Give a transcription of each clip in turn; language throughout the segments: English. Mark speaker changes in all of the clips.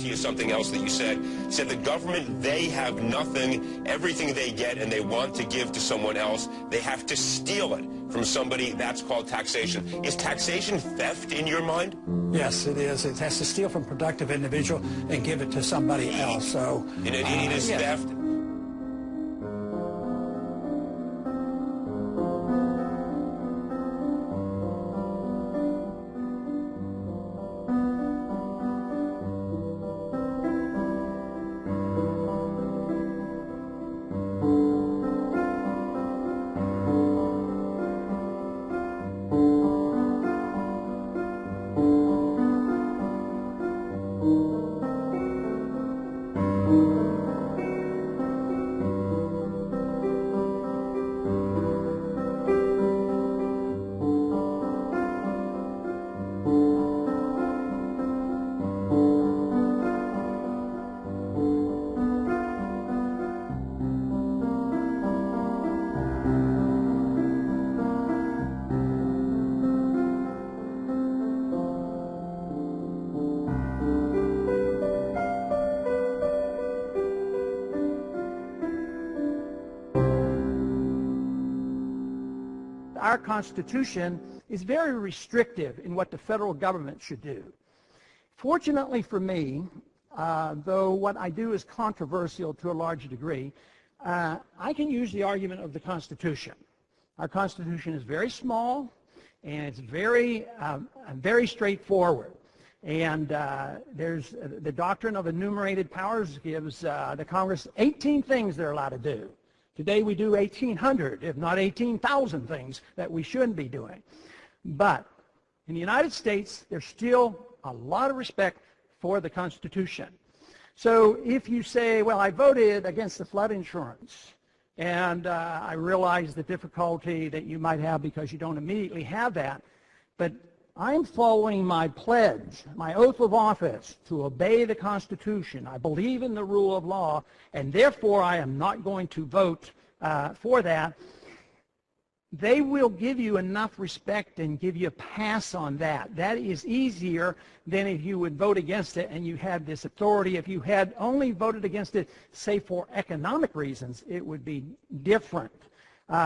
Speaker 1: anarchy is something else that you said the government, they have nothing, everything they get and they want to give to someone else, they have to steal it from somebody. That's called taxation. Is taxation theft in your mind?
Speaker 2: Yes, it is. It has to steal from a productive individual and give it to somebody else. So
Speaker 1: it is theft.
Speaker 3: Our Constitution is very restrictive in what the federal government should do. Fortunately for me, though what I do is controversial to a large degree, I can use the argument of the Constitution. Our Constitution is very small and it's very straightforward. And there's the doctrine of enumerated powers gives the Congress 18 things they're allowed to do. Today we do 1,800, if not 18,000 things that we shouldn't be doing. But in the United States, there's still a lot of respect for the Constitution. So if you say, well, I voted against the flood insurance, and I realize the difficulty that you might have because you don't immediately have that, but I'm following my pledge, my oath of office, to obey the Constitution. I believe in the rule of law, and therefore I am not going to vote for that. They will give you enough respect and give you a pass on that. That is easier than if you would vote against it and you had this authority. If you had only voted against it, say for economic reasons, it would be different.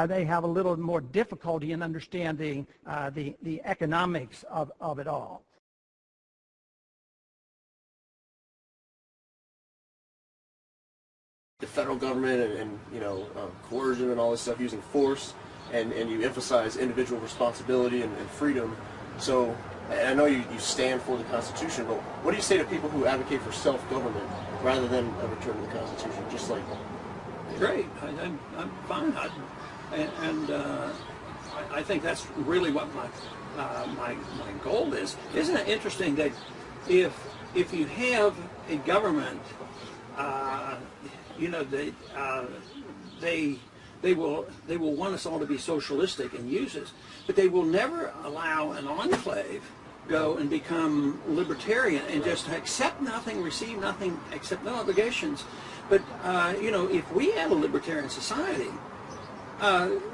Speaker 3: They have a little more difficulty in understanding the economics of it all.
Speaker 4: The federal government and coercion and all this stuff, using force, and you emphasize individual responsibility and freedom. So, and I know you stand for the Constitution, but what do you say to people who advocate for self-government rather than a return to the Constitution? Just like
Speaker 5: great, I'm fine. I think that's really what my goal is. Isn't it interesting that if you have a government, they will want us all to be socialistic and use us, but they will never allow an enclave go and become libertarian and just accept nothing, receive nothing, accept no obligations. But if we had a libertarian society,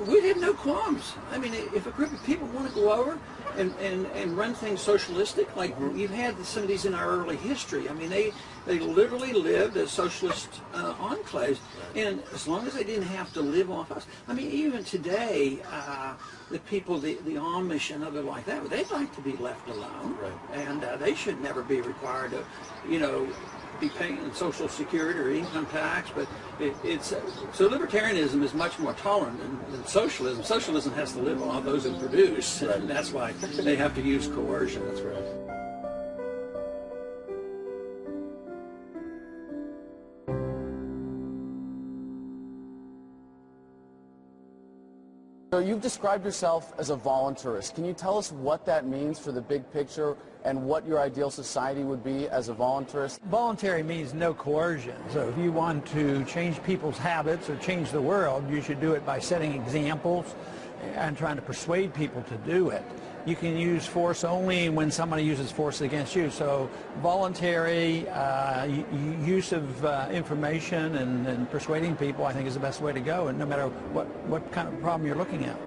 Speaker 5: we'd have no qualms. I mean, if a group of people want to go over and run things socialistic, like you've had some of these in our early history. I mean, they literally lived as socialist enclaves, and as long as they didn't have to live off us. I mean, even today, the people, the Amish and other like that, they'd like to be left alone, right. And they should never be required to, be paying Social Security or income tax, but so libertarianism is much more tolerant than socialism. Socialism has to live on those who produce, right. And that's why they have to use coercion. That's right.
Speaker 6: So you've described yourself as a voluntarist. Can you tell us what that means for the big picture and what your ideal society would be as a voluntarist?
Speaker 3: Voluntary means no coercion. So if you want to change people's habits or change the world, you should do it by setting examples and trying to persuade people to do it. You can use force only when somebody uses force against you. So voluntary use of information and persuading people, I think, is the best way to go, and no matter what kind of problem you're looking at.